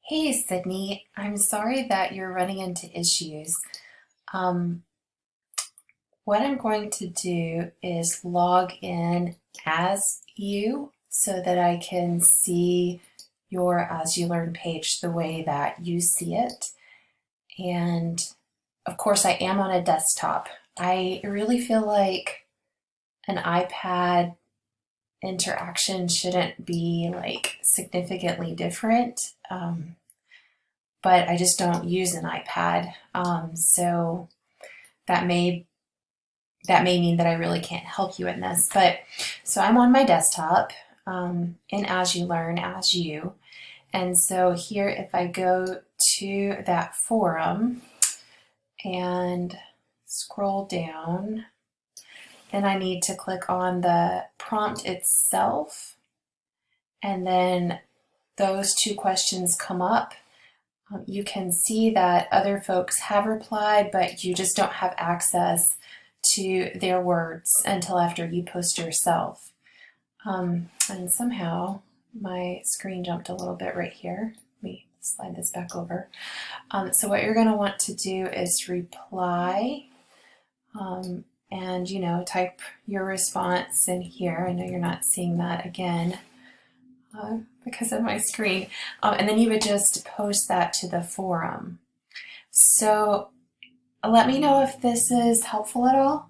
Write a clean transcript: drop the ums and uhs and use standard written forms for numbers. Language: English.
Hey Sydney, I'm sorry that you're running into issues. Um, what I'm going to do is log in as you so that I can see your As You Learn page the way that you see it. And of course, I am on a desktop. I really feel like an iPad interaction shouldn't be like significantly different. But I just don't use an iPad. So that may mean that I really can't help you in this. But so I'm on my desktop in As You Learn as you. And so here, if I go to that forum and scroll down, then I need to click on the prompt itself. And then those two questions come up. You can see that other folks have replied, but you just don't have access to their words until after you post yourself. And somehow my screen jumped a little bit right here. Let me slide this back over. So what you're going to want to do is reply and, type your response in here. I know you're not seeing that again because of my screen. And then you would just post that to the forum. So let me know if this is helpful at all.